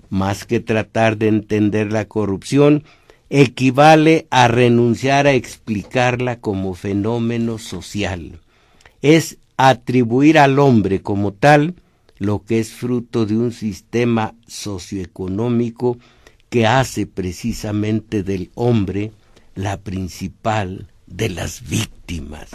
más que tratar de entender la corrupción, equivale a renunciar a explicarla como fenómeno social. Es atribuir al hombre como tal lo que es fruto de un sistema socioeconómico que hace precisamente del hombre la principal de las víctimas.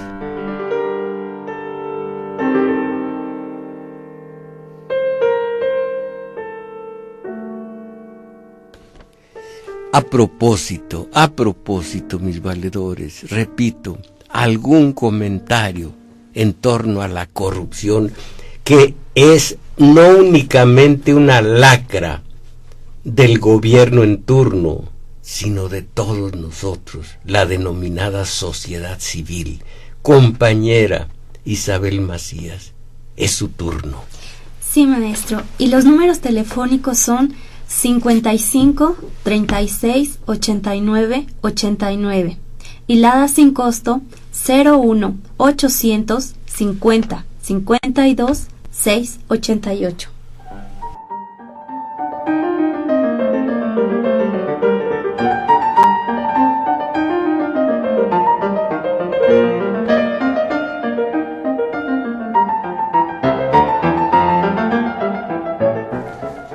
A propósito, mis valedores, repito, algún comentario en torno a la corrupción, que es no únicamente una lacra del gobierno en turno, sino de todos nosotros, la denominada sociedad civil. Compañera Isabel Macías, es su turno. Sí, maestro, y los números telefónicos son 55 36 89 89 y la da sin costo 01 800 50 52 688.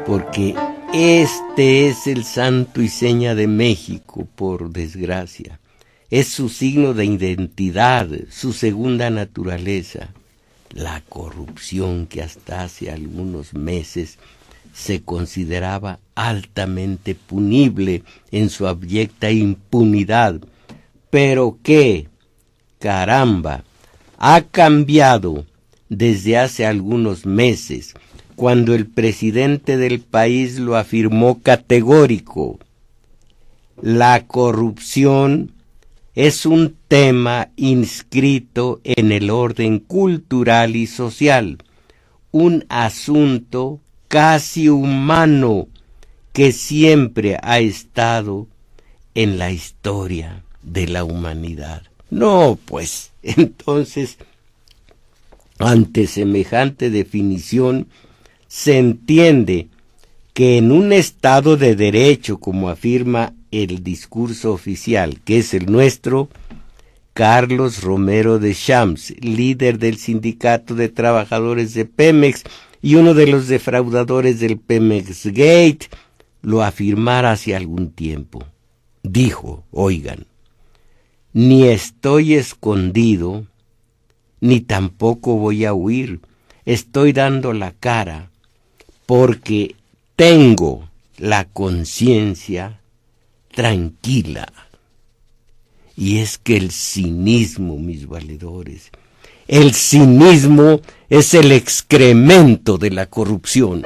Porque este es el santo y seña de México, por desgracia. Es su signo de identidad, su segunda naturaleza. La corrupción, que hasta hace algunos meses se consideraba altamente punible en su abyecta impunidad, pero que, caramba, ha cambiado desde hace algunos meses, cuando el presidente del país lo afirmó categórico. La corrupción es un tema inscrito en el orden cultural y social, un asunto casi humano que siempre ha estado en la historia de la humanidad. No, pues, entonces, ante semejante definición, se entiende que en un Estado de Derecho, como afirma el discurso oficial, que es el nuestro, Carlos Romero de Champs, líder del Sindicato de Trabajadores de Pemex y uno de los defraudadores del Pemex Gate, lo afirmara hace algún tiempo. Dijo, oigan, ni estoy escondido, ni tampoco voy a huir, estoy dando la cara, porque tengo la conciencia tranquila. Y es que el cinismo, mis valedores, el cinismo es el excremento de la corrupción.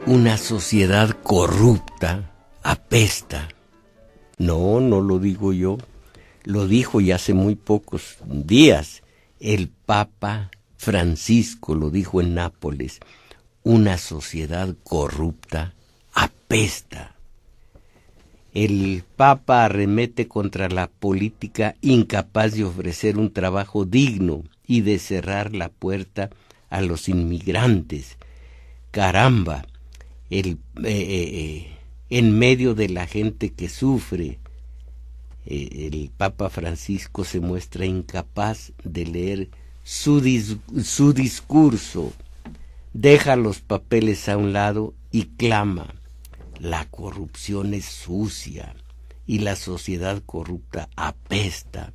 Una sociedad corrupta apesta. No lo digo yo, lo dijo ya hace muy pocos días el Papa Francisco, lo dijo en Nápoles. Una sociedad corrupta apesta. El Papa arremete contra la política incapaz de ofrecer un trabajo digno y de cerrar la puerta a los inmigrantes. Caramba, en medio de la gente que sufre, el Papa Francisco se muestra incapaz de leer su discurso, deja los papeles a un lado y clama: la corrupción es sucia y la sociedad corrupta apesta.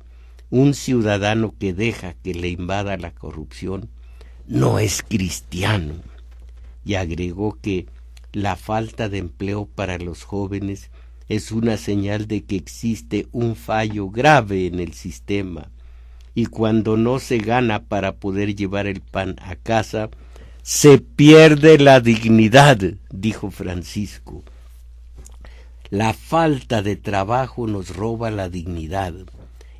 Un ciudadano que deja que le invada la corrupción no es cristiano. Y agregó que la falta de empleo para los jóvenes es una señal de que existe un fallo grave en el sistema, y cuando no se gana para poder llevar el pan a casa, se pierde la dignidad, dijo Francisco. La falta de trabajo nos roba la dignidad.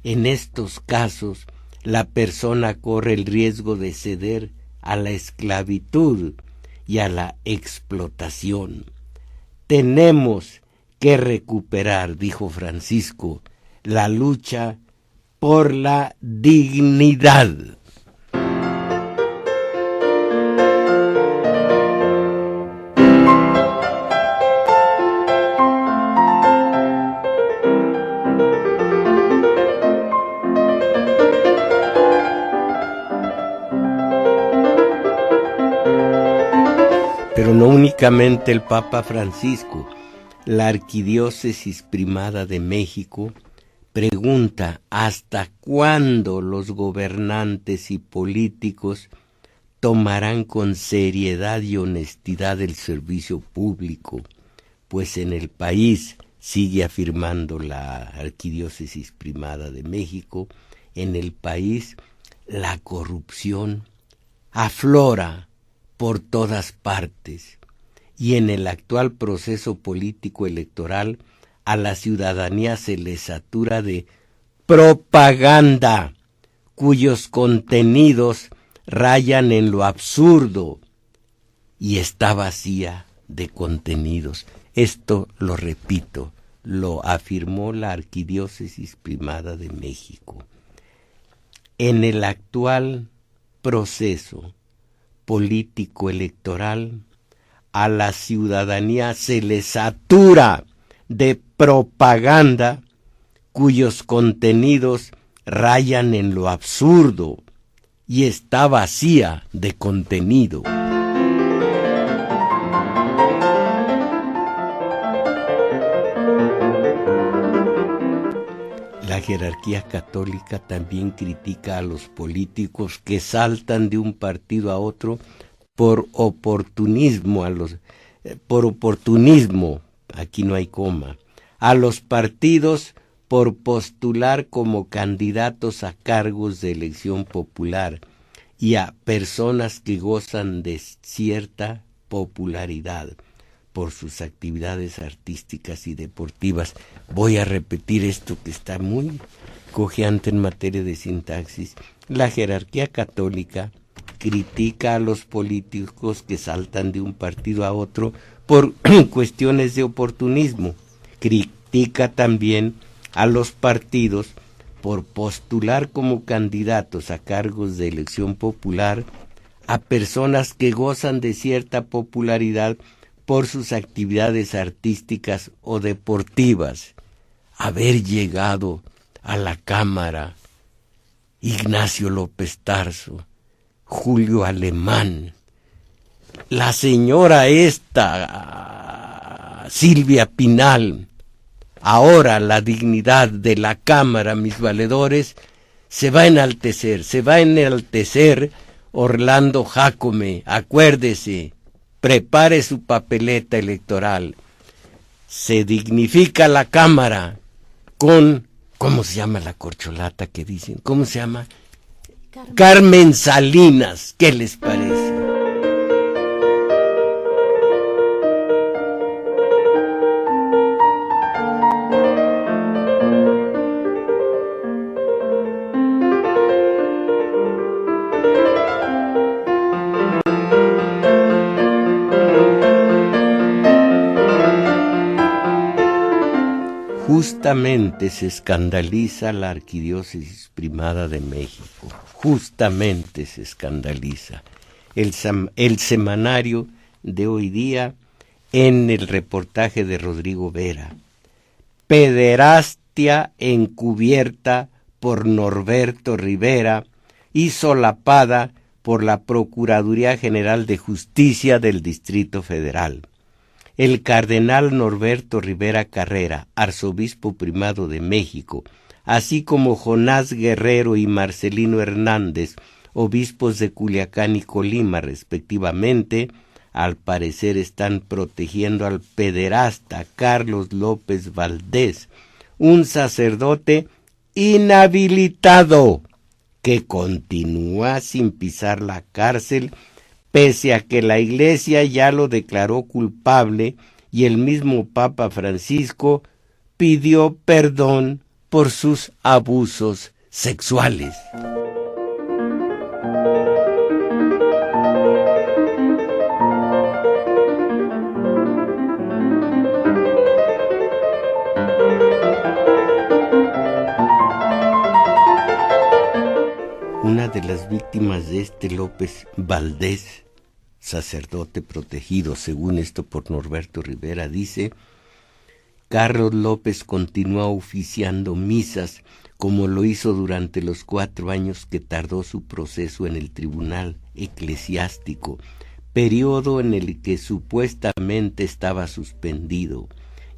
En estos casos, la persona corre el riesgo de ceder a la esclavitud y a la explotación. Tenemos que recuperar, dijo Francisco, la lucha por la dignidad. Pero no únicamente el Papa Francisco, la Arquidiócesis Primada de México pregunta hasta cuándo los gobernantes y políticos tomarán con seriedad y honestidad el servicio público, pues en el país, sigue afirmando la Arquidiócesis Primada de México, en el país la corrupción aflora por todas partes, y en el actual proceso político electoral a la ciudadanía se le satura de propaganda, cuyos contenidos rayan en lo absurdo y está vacía de contenidos. Esto, lo repito, lo afirmó la Arquidiócesis Primada de México. En el actual proceso político electoral, a la ciudadanía se le satura de propaganda cuyos contenidos rayan en lo absurdo y está vacía de contenido. La jerarquía católica también critica a los políticos que saltan de un partido a otro por oportunismo, aquí no hay coma, a los partidos por postular como candidatos a cargos de elección popular y a personas que gozan de cierta popularidad por sus actividades artísticas y deportivas. Voy a repetir esto que está muy cojeante en materia de sintaxis. La jerarquía católica critica a los políticos que saltan de un partido a otro por cuestiones de oportunismo. Critica también a los partidos por postular como candidatos a cargos de elección popular a personas que gozan de cierta popularidad por sus actividades artísticas o deportivas. Haber llegado a la Cámara Ignacio López Tarso, Julio Alemán, la señora Silvia Pinal, ahora la dignidad de la Cámara, mis valedores, se va a enaltecer Orlando Jácome, acuérdese, prepare su papeleta electoral. Se dignifica la Cámara con, ¿cómo se llama la corcholata que dicen? ¿Cómo se llama? Carmen Salinas, ¿qué les parece? Justamente se escandaliza la Arquidiócesis Primada de México, justamente se escandaliza. El semanario de hoy día, en el reportaje de Rodrigo Vera, pederastia encubierta por Norberto Rivera y solapada por la Procuraduría General de Justicia del Distrito Federal. El cardenal Norberto Rivera Carrera, arzobispo primado de México, así como Jonás Guerrero y Marcelino Hernández, obispos de Culiacán y Colima respectivamente, al parecer están protegiendo al pederasta Carlos López Valdés, un sacerdote inhabilitado que continúa sin pisar la cárcel pese a que la Iglesia ya lo declaró culpable y el mismo Papa Francisco pidió perdón por sus abusos sexuales. Una de las víctimas de este López Valdés, sacerdote protegido, según esto por Norberto Rivera, dice: Carlos López continuó oficiando misas como lo hizo durante los 4 años que tardó su proceso en el tribunal eclesiástico, periodo en el que supuestamente estaba suspendido,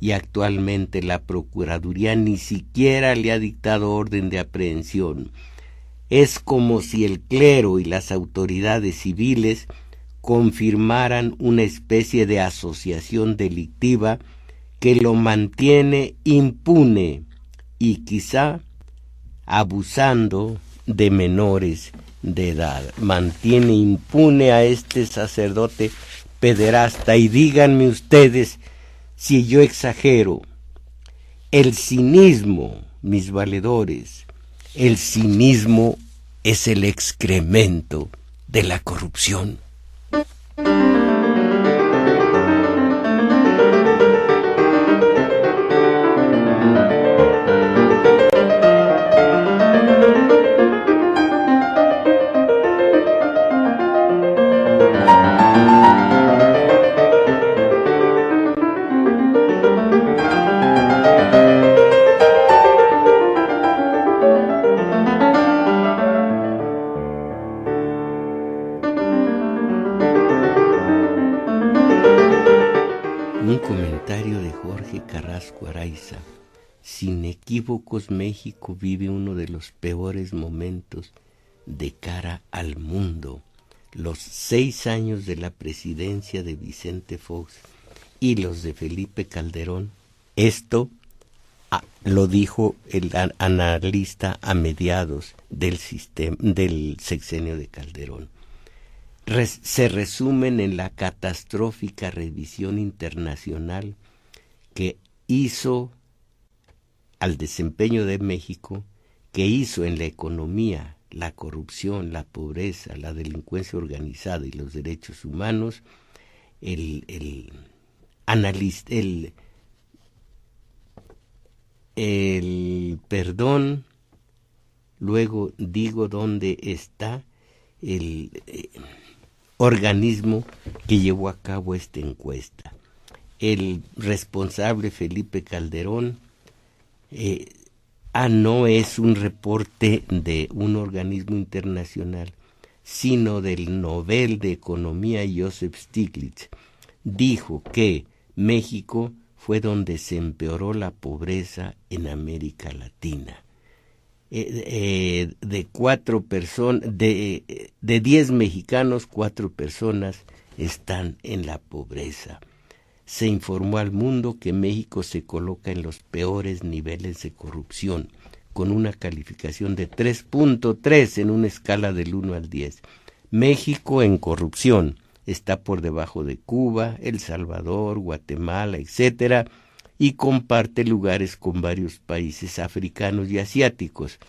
y actualmente la Procuraduría ni siquiera le ha dictado orden de aprehensión. Es como si el clero y las autoridades civiles confirmaran una especie de asociación delictiva que lo mantiene impune y quizá abusando de menores de edad. Mantiene impune a este sacerdote pederasta, y díganme ustedes si yo exagero. El cinismo, mis valedores, el cinismo es el excremento de la corrupción. Un comentario de Jorge Carrasco Araiza. Sin equívocos, México vive uno de los peores momentos de cara al mundo. Los 6 años de la presidencia de Vicente Fox y los de Felipe Calderón. Esto lo dijo el analista a mediados del sexenio de Calderón. Se resumen en la catastrófica revisión internacional que hizo al desempeño de México, que hizo en la economía, la corrupción, la pobreza, la delincuencia organizada y los derechos humanos, el perdón, luego digo dónde está el organismo que llevó a cabo esta encuesta. El responsable, Felipe Calderón, no es un reporte de un organismo internacional, sino del Nobel de Economía Joseph Stiglitz. Dijo que México fue donde se empeoró la pobreza en América Latina. De 4 personas, de 10 mexicanos, 4 personas están en la pobreza. Se informó al mundo que México se coloca en los peores niveles de corrupción, con una calificación de 3.3 en una escala del 1 al 10. México en corrupción está por debajo de Cuba, El Salvador, Guatemala, etcétera, y comparte lugares con varios países africanos y asiáticos.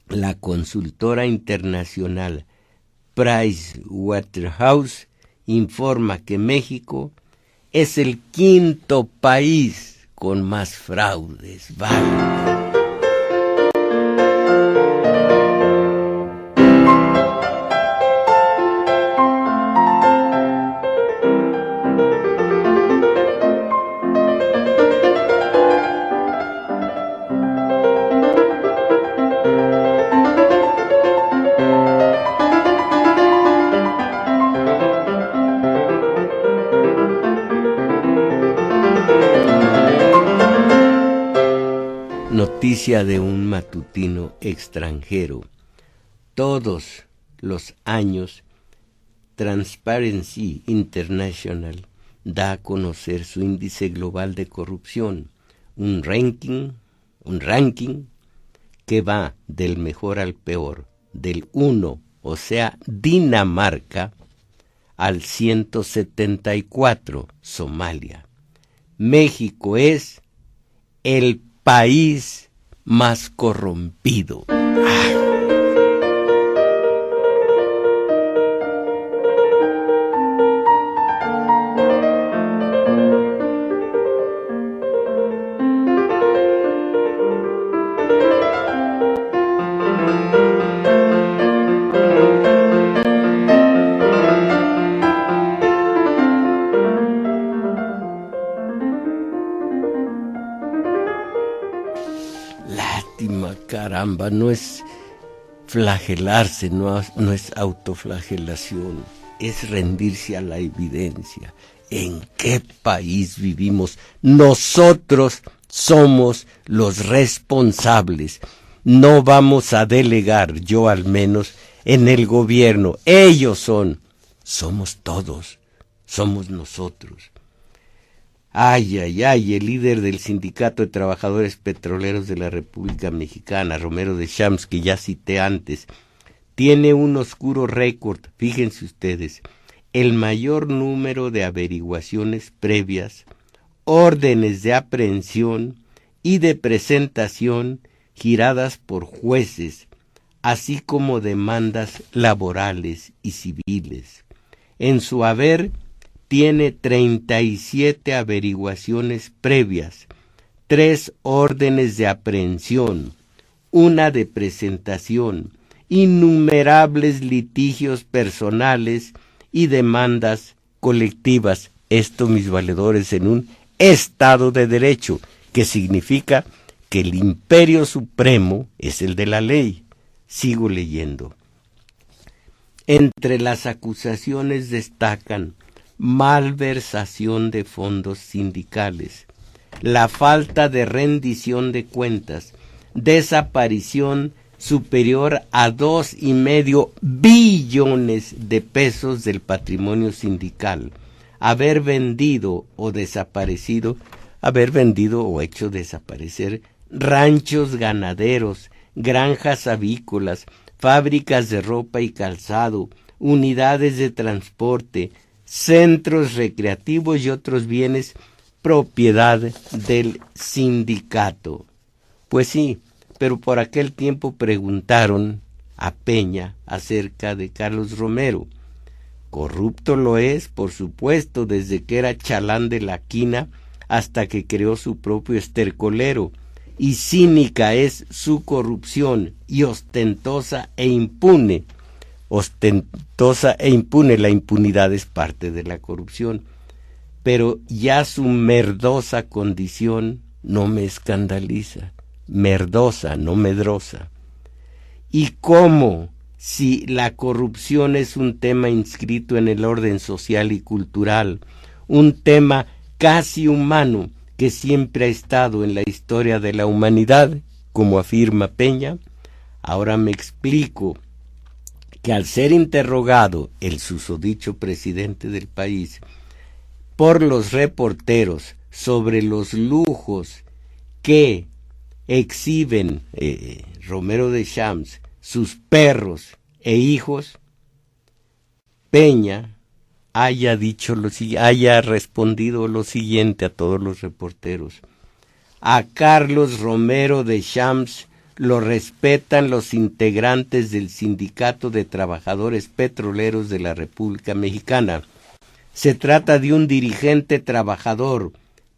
La consultora internacional Pricewaterhouse informa que México es el 5º país con más fraudes. ¡Vale! Noticia de un matutino extranjero. Todos los años, Transparency International da a conocer su índice global de corrupción, un ranking que va del mejor al peor, del 1, o sea, Dinamarca, al 174, Somalia. México es el país más corrompido. Caramba, no es flagelarse, no es autoflagelación, es rendirse a la evidencia. ¿En qué país vivimos? Nosotros somos los responsables. No vamos a delegar, yo al menos, en el gobierno. Ellos somos todos, somos nosotros. Ay, el líder del Sindicato de Trabajadores Petroleros de la República Mexicana, Romero de Champs, que ya cité antes, tiene un oscuro récord, fíjense ustedes, el mayor número de averiguaciones previas, órdenes de aprehensión y de presentación giradas por jueces, así como demandas laborales y civiles. En su haber, tiene 37 averiguaciones previas, 3 órdenes de aprehensión, 1 de presentación, innumerables litigios personales y demandas colectivas. Esto, mis valedores, en un Estado de Derecho, que significa que el imperio supremo es el de la ley. Sigo leyendo. Entre las acusaciones destacan malversación de fondos sindicales, la falta de rendición de cuentas, desaparición superior a 2,5 billones de pesos del patrimonio sindical, haber vendido o hecho desaparecer ranchos ganaderos, granjas avícolas, fábricas de ropa y calzado, unidades de transporte, centros recreativos y otros bienes propiedad del sindicato. Pues sí, pero por aquel tiempo preguntaron a Peña acerca de Carlos Romero. Corrupto lo es, por supuesto, desde que era chalán de la quina hasta que creó su propio estercolero, y cínica es su corrupción, y ostentosa e impune, la impunidad es parte de la corrupción, pero ya su merdosa condición no me escandaliza, merdosa, no medrosa. ¿Y cómo, si la corrupción es un tema inscrito en el orden social y cultural, un tema casi humano que siempre ha estado en la historia de la humanidad, como afirma Peña? Ahora me explico que al ser interrogado el susodicho presidente del país por los reporteros sobre los lujos que exhiben Romero de Champs, sus perros e hijos, Peña haya respondido lo siguiente a todos los reporteros: a Carlos Romero de Champs lo respetan los integrantes del Sindicato de Trabajadores Petroleros de la República Mexicana. Se trata de un dirigente trabajador,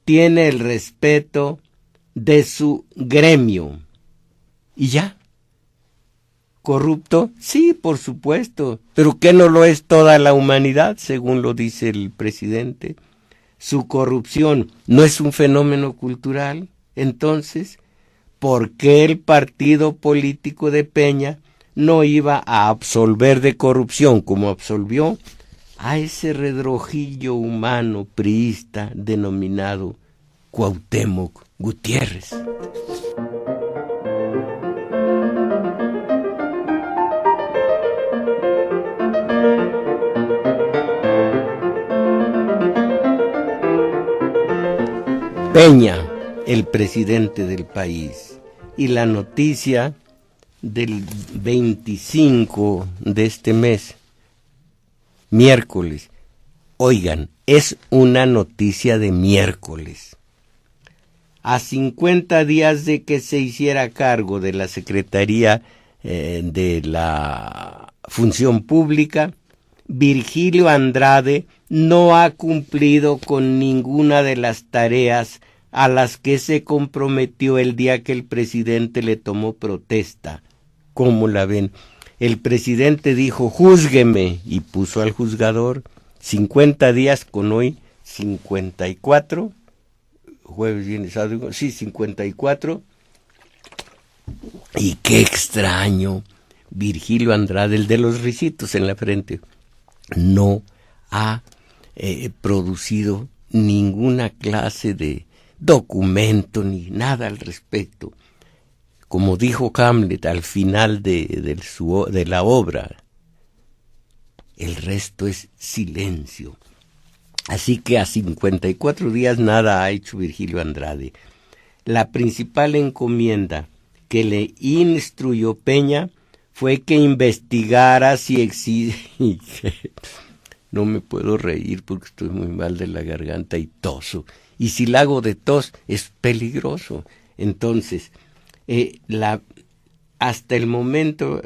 tiene el respeto de su gremio. ¿Y ya? ¿Corrupto? Sí, por supuesto, pero ¿qué no lo es toda la humanidad, según lo dice el presidente? Su corrupción no es un fenómeno cultural. Entonces, ¿por qué el partido político de Peña no iba a absolver de corrupción como absolvió a ese redrojillo humano priista denominado Cuauhtémoc Gutiérrez? Peña, el presidente del país, y la noticia del 25 de este mes, miércoles. Oigan, es una noticia de miércoles. a 50 días de que se hiciera cargo de la Secretaría de la Función Pública, Virgilio Andrade no ha cumplido con ninguna de las tareas a las que se comprometió el día que el presidente le tomó protesta. ¿Cómo la ven? El presidente dijo, júzgueme, y puso al juzgador 50 días con hoy 54, jueves, viernes, sábado, sí, 54. Y qué extraño, Virgilio Andrade, el de los risitos en la frente, no ha producido ninguna clase de documento ni nada al respecto. Como dijo Hamlet al final de la obra, el resto es silencio. Así que a 54 días nada ha hecho Virgilio Andrade. La principal encomienda que le instruyó Peña fue que investigara si existe... No me puedo reír porque estoy muy mal de la garganta y toso. Y si la hago de tos es peligroso. Entonces, hasta el momento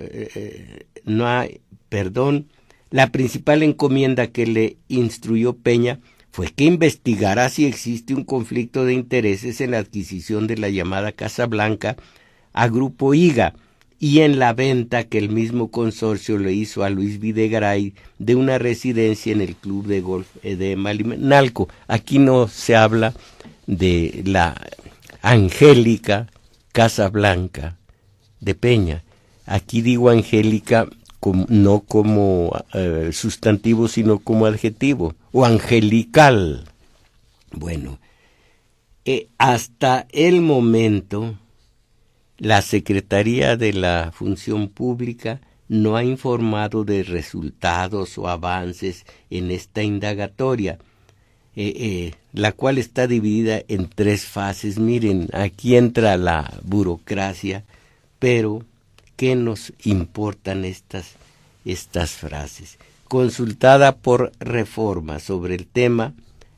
no hay perdón. La principal encomienda que le instruyó Peña fue que investigara si existe un conflicto de intereses en la adquisición de la llamada Casa Blanca a Grupo IGA y en la venta que el mismo consorcio le hizo a Luis Videgaray de una residencia en el club de golf de Malinalco. Aquí no se habla de la angélica Casa Blanca de Peña. Aquí digo angélica no como sustantivo, sino como adjetivo, o angelical. Bueno, hasta el momento, la Secretaría de la Función Pública no ha informado de resultados o avances en esta indagatoria, la cual está dividida en 3 fases. Miren, aquí entra la burocracia, pero ¿qué nos importan estas frases? Consultada por Reforma sobre el tema,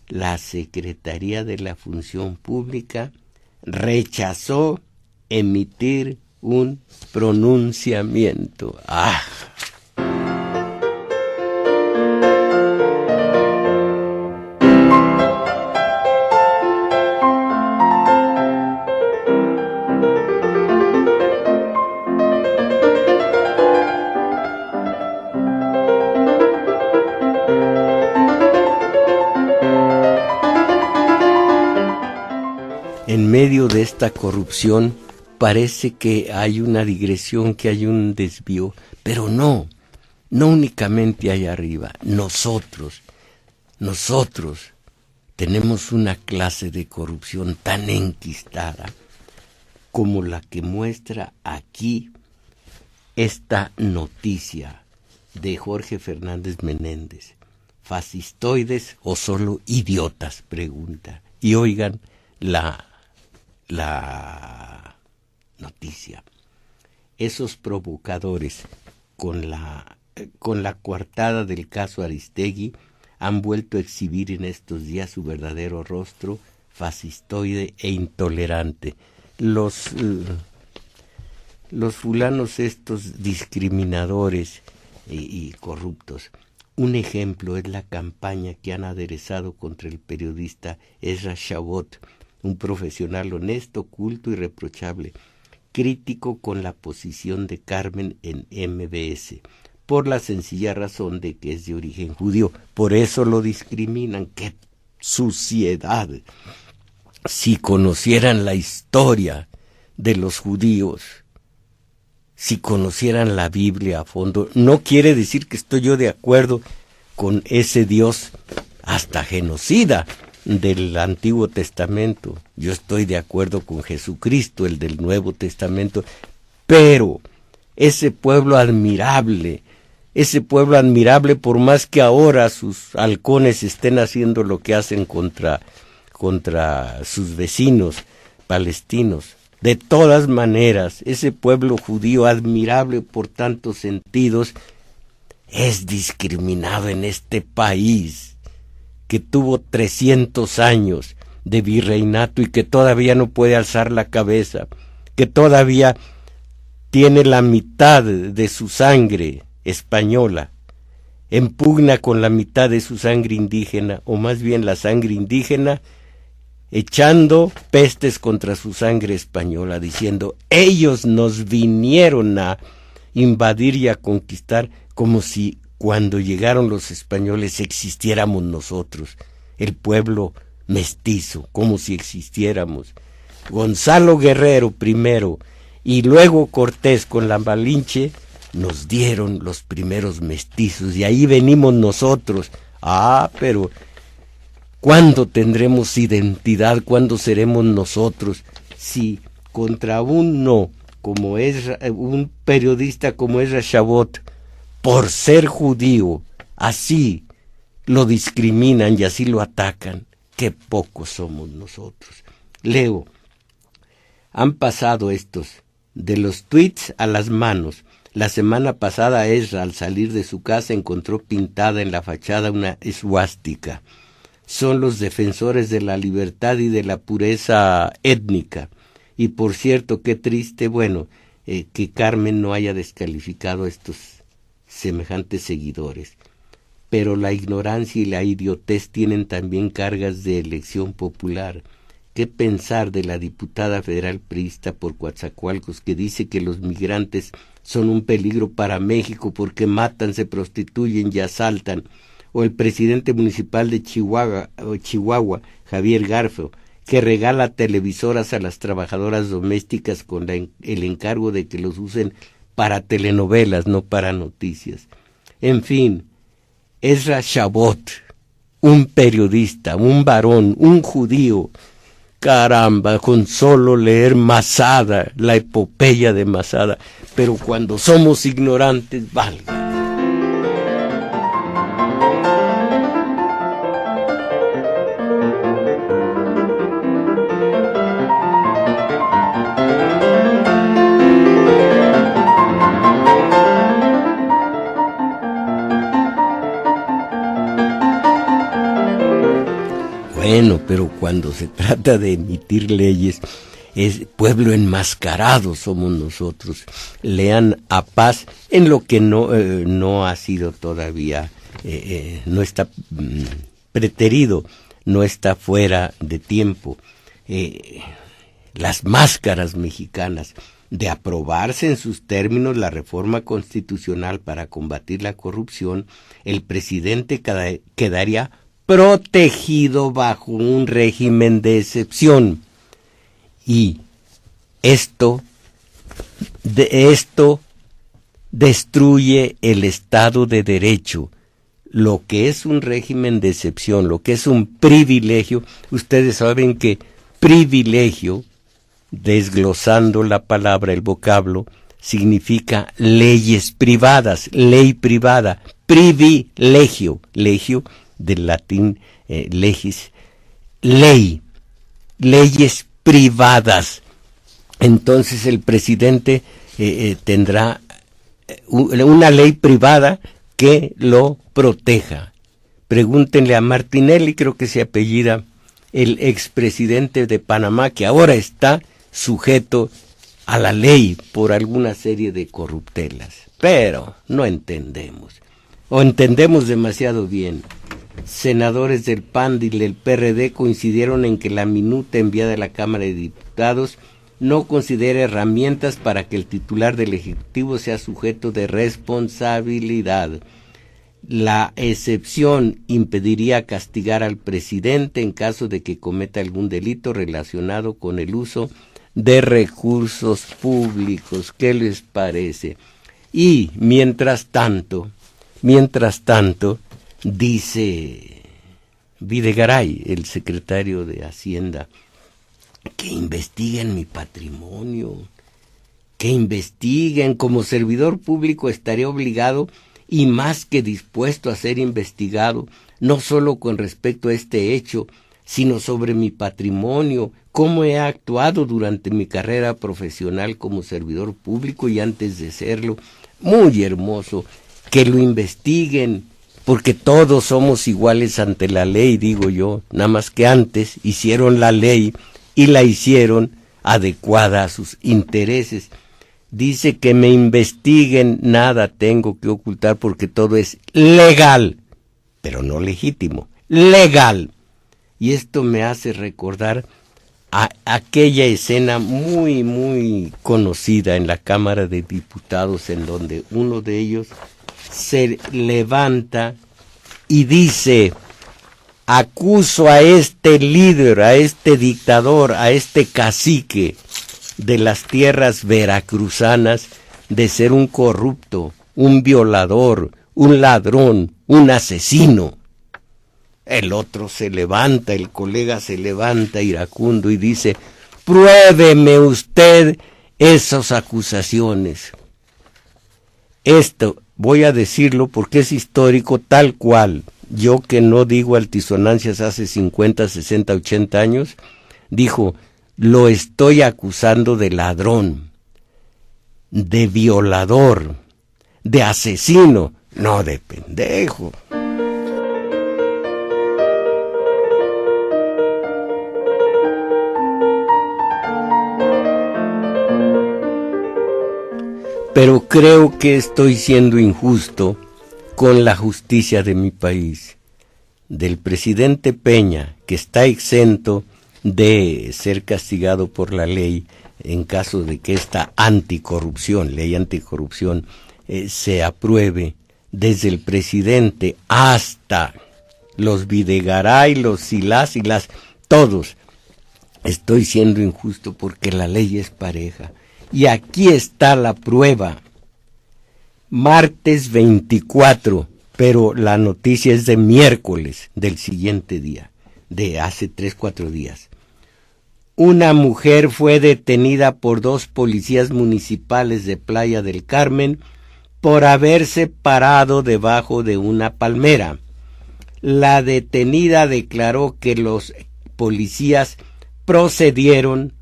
la Secretaría de la Función Pública rechazó emitir un pronunciamiento. ¡Ah! En medio de esta corrupción parece que hay una digresión, que hay un desvío, pero no únicamente allá arriba. Nosotros tenemos una clase de corrupción tan enquistada como la que muestra aquí esta noticia de Jorge Fernández Menéndez. ¿Fascistoides o solo idiotas?, pregunta. Y oigan la noticia. Esos provocadores con la coartada del caso Aristegui han vuelto a exhibir en estos días su verdadero rostro, fascistoide e intolerante. Los fulanos estos discriminadores y corruptos. Un ejemplo es la campaña que han aderezado contra el periodista Ezra Chabot, un profesional honesto, culto y irreprochable, crítico con la posición de Carmen en MBS, por la sencilla razón de que es de origen judío. Por eso lo discriminan. ¡Qué suciedad! Si conocieran la historia de los judíos, si conocieran la Biblia a fondo, no quiere decir que estoy yo de acuerdo con ese Dios hasta genocida del Antiguo Testamento. Yo estoy de acuerdo con Jesucristo, el del Nuevo Testamento, pero ese pueblo admirable, por más que ahora sus halcones estén haciendo lo que hacen contra sus vecinos palestinos, de todas maneras, ese pueblo judío admirable por tantos sentidos, es discriminado en este país que tuvo 300 años de virreinato y que todavía no puede alzar la cabeza, que todavía tiene la mitad de su sangre española, en pugna con la mitad de su sangre indígena, o más bien la sangre indígena, echando pestes contra su sangre española, diciendo, ellos nos vinieron a invadir y a conquistar, como si cuando llegaron los españoles existiéramos nosotros, el pueblo mestizo, como si existiéramos. Gonzalo Guerrero primero y luego Cortés con la Malinche nos dieron los primeros mestizos y ahí venimos nosotros. Pero ¿cuándo tendremos identidad? ¿Cuándo seremos nosotros? Si contra un periodista como Ezra Chabot, por ser judío, así lo discriminan y así lo atacan, qué pocos somos nosotros. Leo, han pasado estos, de los tweets a las manos. La semana pasada Ezra, al salir de su casa, encontró pintada en la fachada una esvástica. Son los defensores de la libertad y de la pureza étnica. Y por cierto, qué triste, que Carmen no haya descalificado a estos semejantes seguidores. Pero la ignorancia y la idiotez tienen también cargas de elección popular. ¿Qué pensar de la diputada federal priista por Coatzacoalcos que dice que los migrantes son un peligro para México porque matan, se prostituyen y asaltan? O el presidente municipal de Chihuahua, Javier Garfio, que regala televisoras a las trabajadoras domésticas con el encargo de que los usen para telenovelas, no para noticias. En fin, Ezra Chabot, un periodista, un varón, un judío, caramba, con solo leer Masada, la epopeya de Masada, pero cuando somos ignorantes, valga. Pero cuando se trata de emitir leyes, es pueblo enmascarado somos nosotros. Lean a Paz en lo que no ha sido todavía, no está preterido, no está fuera de tiempo. Las máscaras mexicanas, de aprobarse en sus términos la reforma constitucional para combatir la corrupción, el presidente quedaría protegido bajo un régimen de excepción. Y esto destruye el Estado de Derecho. Lo que es un régimen de excepción, lo que es un privilegio, ustedes saben que privilegio, desglosando la palabra, el vocablo, significa leyes privadas, ley privada, privilegio, legio, del latín legis, ley, leyes privadas. Entonces el presidente tendrá una ley privada que lo proteja. Pregúntenle a Martinelli, creo que se apellida, el expresidente de Panamá, que ahora está sujeto a la ley por alguna serie de corruptelas. Pero no entendemos, o entendemos demasiado bien. Senadores del PAN y del PRD coincidieron en que la minuta enviada a la Cámara de Diputados no considera herramientas para que el titular del Ejecutivo sea sujeto de responsabilidad. La excepción impediría castigar al presidente en caso de que cometa algún delito relacionado con el uso de recursos públicos. ¿Qué les parece? Y mientras tanto, dice Videgaray, el secretario de Hacienda, que investiguen mi patrimonio, que investiguen. Como servidor público estaré obligado y más que dispuesto a ser investigado, no solo con respecto a este hecho, sino sobre mi patrimonio, cómo he actuado durante mi carrera profesional como servidor público y antes de serlo. Muy hermoso, que lo investiguen, porque todos somos iguales ante la ley, digo yo, nada más que antes hicieron la ley y la hicieron adecuada a sus intereses. Dice que me investiguen, nada tengo que ocultar porque todo es legal, pero no legítimo, legal. Y esto me hace recordar a aquella escena muy, muy conocida en la Cámara de Diputados, en donde uno de ellos se levanta y dice: acuso a este líder, a este dictador, a este cacique de las tierras veracruzanas de ser un corrupto, un violador, un ladrón, un asesino. El otro se levanta, el colega se levanta iracundo y dice: pruébeme usted esas acusaciones. Esto voy a decirlo porque es histórico tal cual. Yo, que no digo altisonancias hace 50, 60, 80 años, dijo: lo estoy acusando de ladrón, de violador, de asesino, no de pendejo. Pero creo que estoy siendo injusto con la justicia de mi país. Del presidente Peña, que está exento de ser castigado por la ley en caso de que esta ley anticorrupción, se apruebe, desde el presidente hasta los Videgaray, los Silás y todos. Estoy siendo injusto porque la ley es pareja. Y aquí está la prueba. Martes 24, pero la noticia es de miércoles del siguiente día, de hace 3-4 días. Una mujer fue detenida por 2 policías municipales de Playa del Carmen por haberse parado debajo de una palmera. La detenida declaró que los policías procedieron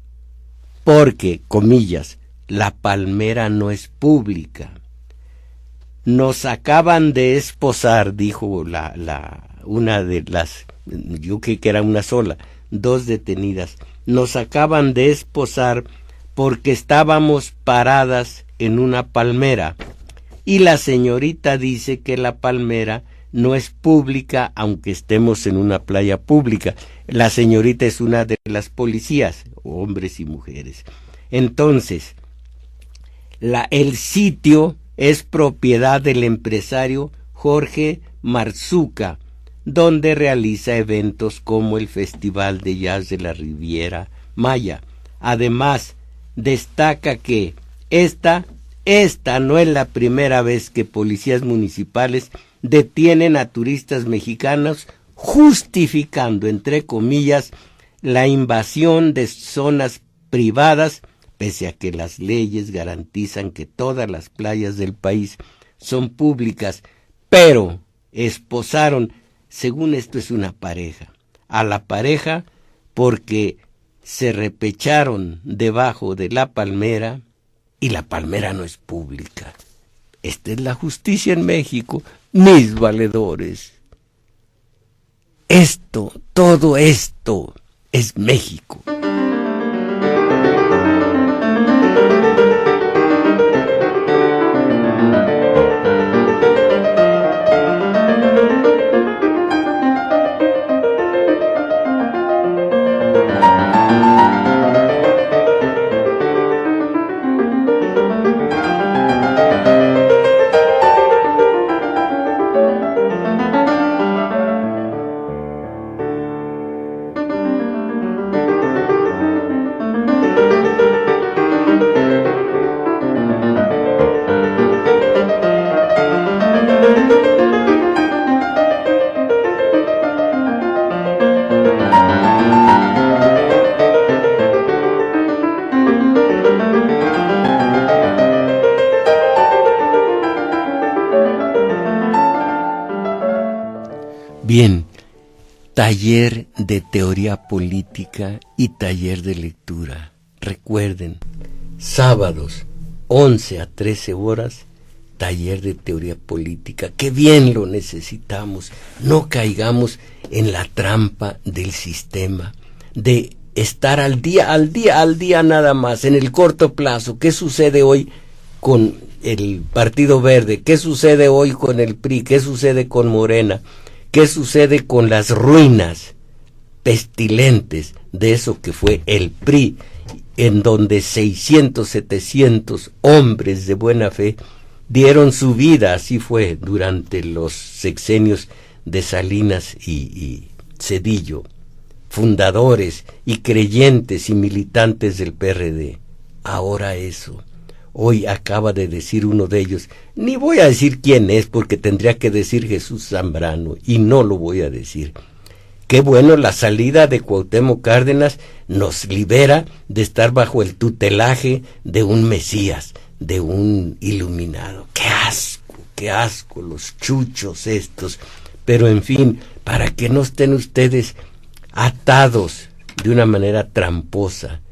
porque, comillas, la palmera no es pública. Nos acaban de esposar, dijo una de las, yo creí que era una sola, 2 detenidas. Nos acaban de esposar porque estábamos paradas en una palmera. Y la señorita dice que la palmera no es pública, aunque estemos en una playa pública. La señorita es una de las policías, hombres y mujeres. Entonces, el sitio es propiedad del empresario Jorge Marzuca, donde realiza eventos como el Festival de Jazz de la Riviera Maya. Además, destaca que esta no es la primera vez que policías municipales detienen a turistas mexicanos justificando, entre comillas, la invasión de zonas privadas, pese a que las leyes garantizan que todas las playas del país son públicas, pero esposaron, según esto es una pareja, a la pareja porque se repecharon debajo de la palmera y la palmera no es pública. Esta es la justicia en México, mis valedores. Todo esto es México. Bien, taller de teoría política y taller de lectura. Recuerden, sábados 11 a 13 horas, taller de teoría política, que bien lo necesitamos. No caigamos en la trampa del sistema, de estar al día nada más, en el corto plazo. ¿Qué sucede hoy con el Partido Verde? ¿Qué sucede hoy con el PRI? ¿Qué sucede con Morena? ¿Qué sucede con las ruinas pestilentes de eso que fue el PRI, en donde 600, 700 hombres de buena fe dieron su vida? Así fue durante los sexenios de Salinas y Zedillo, fundadores y creyentes y militantes del PRD. Ahora eso. Hoy acaba de decir uno de ellos, ni voy a decir quién es, porque tendría que decir Jesús Zambrano, y no lo voy a decir. Qué bueno, la salida de Cuauhtémoc Cárdenas nos libera de estar bajo el tutelaje de un Mesías, de un iluminado. Qué asco los chuchos estos. Pero en fin, para que no estén ustedes atados de una manera tramposa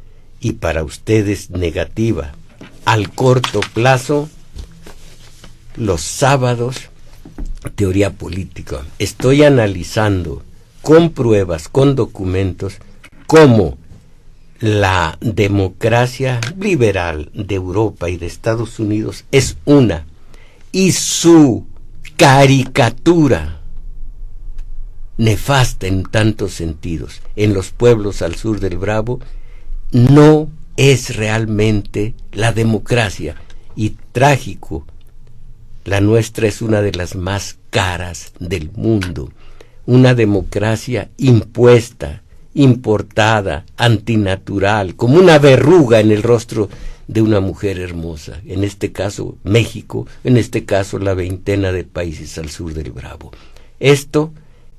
y para ustedes negativa, al corto plazo, los sábados, teoría política. Estoy analizando con pruebas, con documentos, cómo la democracia liberal de Europa y de Estados Unidos es una, y su caricatura nefasta en tantos sentidos en los pueblos al sur del Bravo no es realmente la democracia. Y trágico, la nuestra es una de las más caras del mundo, una democracia impuesta, importada, antinatural, como una verruga en el rostro de una mujer hermosa, en este caso México, en este caso la veintena de países al sur del Bravo. Esta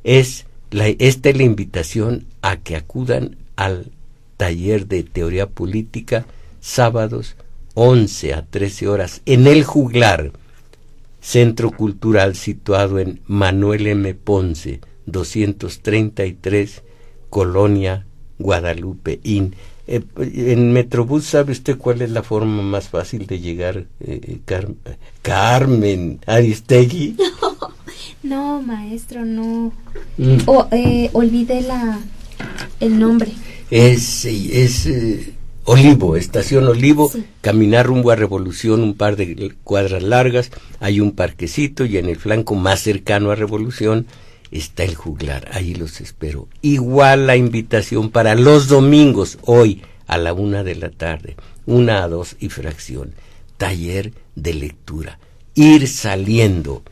es la invitación a que acudan al taller de teoría política, sábados 11 a 13 horas, en El Juglar, centro cultural situado en Manuel M. Ponce, 233, Colonia Guadalupe Inn. En Metrobús, ¿sabe usted cuál es la forma más fácil de llegar, Carmen Aristegui? No, maestro, no. Olvidé el nombre. Es Olivo, estación Olivo, sí. Caminar rumbo a Revolución, un par de cuadras largas, hay un parquecito y en el flanco más cercano a Revolución está El Juglar, ahí los espero. Igual la invitación para los domingos, hoy a la 1 de la tarde, 1 a 2 y fracción, taller de lectura. Ir saliendo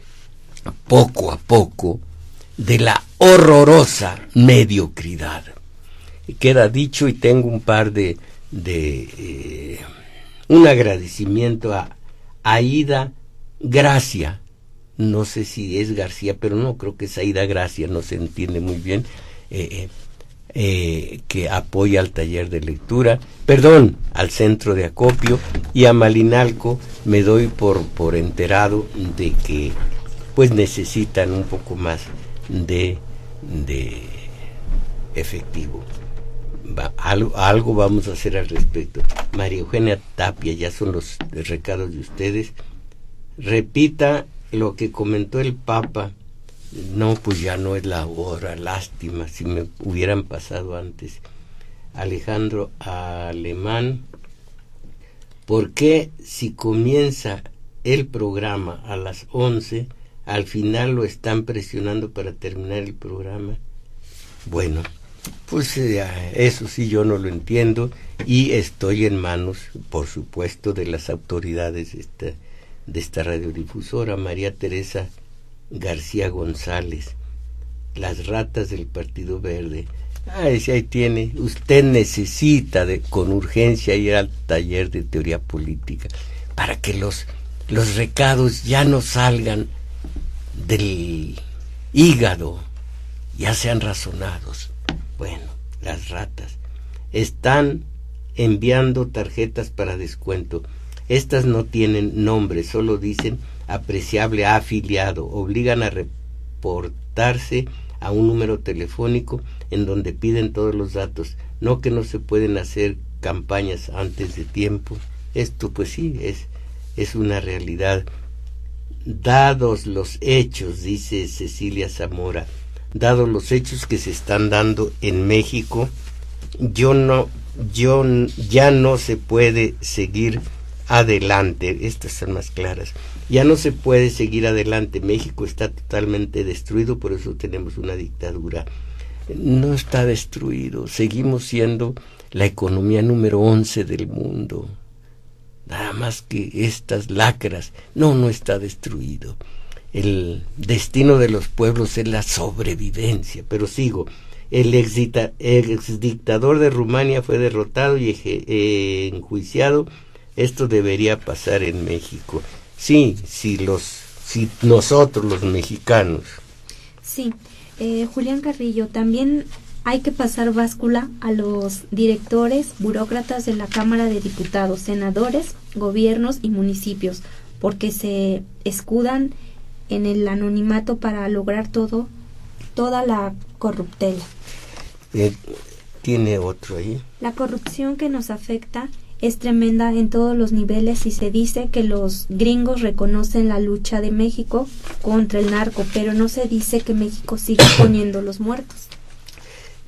poco a poco de la horrorosa mediocridad. Queda dicho, y tengo un par de un agradecimiento a Aida Gracia, no sé si es García, pero no, creo que es Aida Gracia, no se entiende muy bien, que apoya al taller de lectura, al centro de acopio, y a Malinalco me doy por enterado de que pues necesitan un poco más de efectivo. Algo vamos a hacer al respecto. María Eugenia Tapia, ya son los recados de ustedes. Repita lo que comentó el Papa. No, pues ya no es la hora, lástima, si me hubieran pasado antes. Alejandro Alemán, ¿por qué si comienza el programa a las 11, al final lo están presionando para terminar el programa? Bueno, pues eso sí yo no lo entiendo, y estoy en manos, por supuesto, de las autoridades de esta radiodifusora. María Teresa García González, las ratas del Partido Verde. Ese ahí tiene. Usted necesita con urgencia ir al taller de teoría política para que los recados ya no salgan del hígado, ya sean razonados. Bueno, las ratas están enviando tarjetas para descuento. Estas no tienen nombre, solo dicen apreciable afiliado. Obligan a reportarse a un número telefónico en donde piden todos los datos. No que no se pueden hacer campañas antes de tiempo. Esto pues sí, es una realidad. dados los hechos, dice Cecilia Zamora, dados los hechos que se están dando en México, ya no se puede seguir adelante. Estas son más claras. Ya no se puede seguir adelante. México está totalmente destruido, por eso tenemos una dictadura. No está destruido. Seguimos siendo la economía número 11 del mundo. Nada más que estas lacras. No está destruido. El destino de los pueblos es la sobrevivencia. Pero sigo. El exdictador de Rumania fue derrotado y enjuiciado. Esto debería pasar en México. Sí, si nosotros los mexicanos. Sí, Julián Carrillo, también hay que pasar báscula a los directores, burócratas de la Cámara de Diputados, senadores, gobiernos y municipios, porque se escudan en el anonimato para lograr toda la corruptela. ¿Tiene otro ahí? La corrupción que nos afecta es tremenda en todos los niveles y se dice que los gringos reconocen la lucha de México contra el narco, pero no se dice que México sigue poniendo los muertos.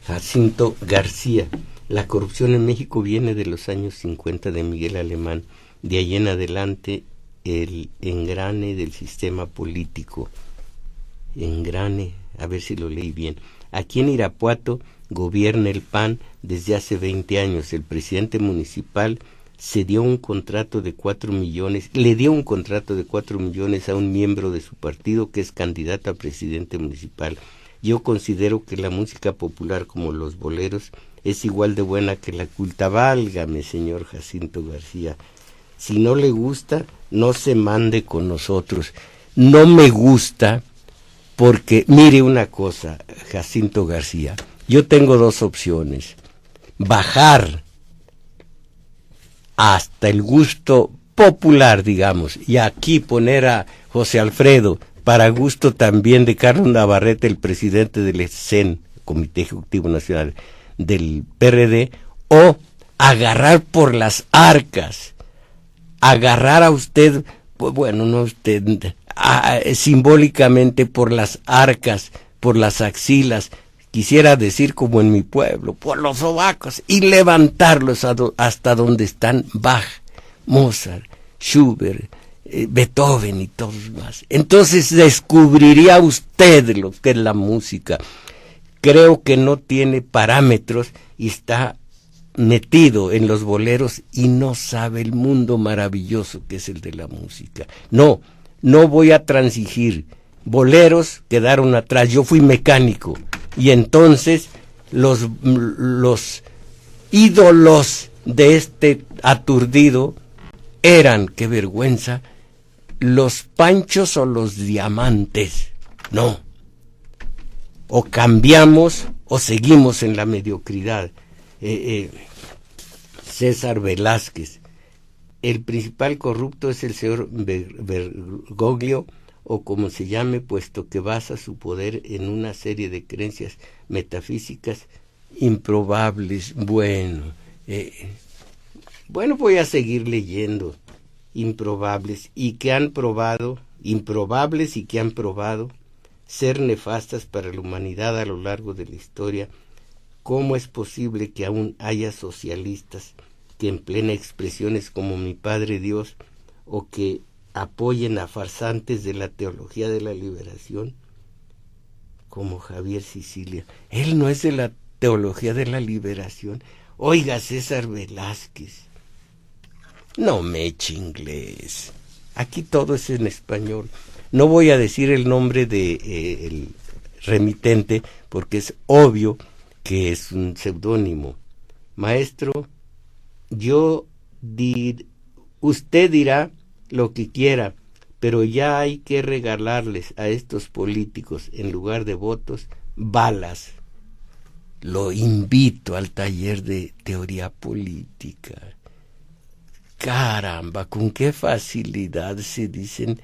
Jacinto García, la corrupción en México viene de los años 50 de Miguel Alemán, de ahí en adelante el engrane del sistema político, engrane, a ver si lo leí bien. Aquí en Irapuato gobierna el PAN desde hace 20 años. El presidente municipal le dio un contrato de 4 millones a un miembro de su partido que es candidato a presidente municipal. Yo considero que la música popular, como los boleros, es igual de buena que la culta. Válgame, señor Jacinto García. Si no le gusta, no se mande con nosotros. No me gusta porque, mire una cosa, Jacinto García, yo tengo dos opciones: bajar hasta el gusto popular, digamos, y aquí poner a José Alfredo para gusto también de Carlos Navarrete, el presidente del CEN, Comité Ejecutivo Nacional del PRD, o agarrar por las arcas, agarrar a usted, bueno, no usted, simbólicamente por las arcas, por las axilas, quisiera decir como en mi pueblo, por los sobacos, y levantarlos hasta donde están Bach, Mozart, Schubert, Beethoven y todos más. Entonces descubriría usted lo que es la música. Creo que no tiene parámetros y está metido en los boleros y no sabe el mundo maravilloso que es el de la música. No voy a transigir. Boleros quedaron atrás. Yo fui mecánico y entonces los ídolos de este aturdido eran, qué vergüenza, los Panchos o los Diamantes. No. O cambiamos o seguimos en la mediocridad. César Velázquez. El principal corrupto es el señor Bergoglio, o como se llame, puesto que basa su poder en una serie de creencias metafísicas improbables. Bueno, voy a seguir leyendo. Improbables y que han probado ser nefastas para la humanidad a lo largo de la historia. ¿Cómo es posible que aún haya socialistas que empleen expresiones como mi Padre Dios o que apoyen a farsantes de la teología de la liberación como Javier Sicilia? Él no es de la teología de la liberación. Oiga, César Velázquez, no me eche inglés. Aquí todo es en español. No voy a decir el nombre de el remitente porque es obvio que es un seudónimo. Maestro, usted dirá lo que quiera, pero ya hay que regalarles a estos políticos, en lugar de votos, balas. Lo invito al taller de teoría política. Caramba, con qué facilidad se dicen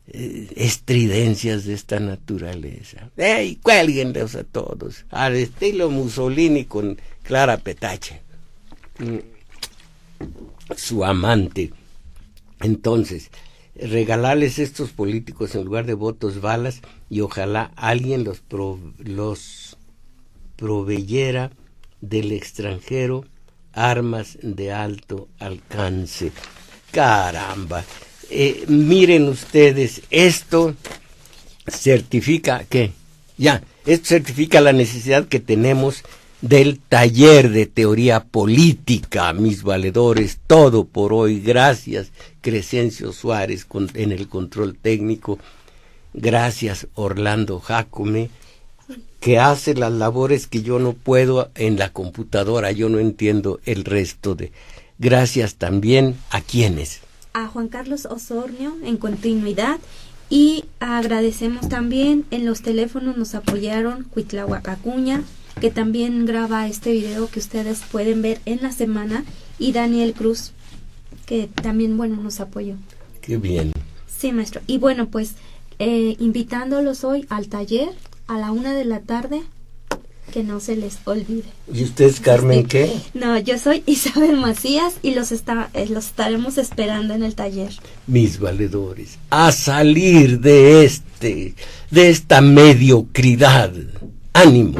estridencias de esta naturaleza. ¡Ey, cuélguenlos a todos! Al estilo Mussolini con Clara Petache, su amante. Entonces, regalarles estos políticos en lugar de votos balas, y ojalá alguien los proveyera del extranjero armas de alto alcance. Caramba, miren ustedes, esto certifica esto certifica la necesidad que tenemos del taller de teoría política, mis valedores. Todo por hoy. Gracias, Crescencio Suárez en el control técnico. Gracias, Orlando Jácome, que hace las labores que yo no puedo en la computadora. Yo no entiendo el resto de... Gracias también a quienes. A Juan Carlos Osornio en continuidad, y agradecemos también en los teléfonos nos apoyaron Cuitláhuac Acuña, que también graba este video que ustedes pueden ver en la semana, y Daniel Cruz, que también, bueno, nos apoyó. Qué bien. Sí, maestro. Y bueno, pues invitándolos hoy al taller a la 1:00 p.m, que no se les olvide. ¿Y usted es Carmen qué? No, yo soy Isabel Macías y los estaremos esperando en el taller. Mis valedores, a salir de esta mediocridad. ¡Ánimo!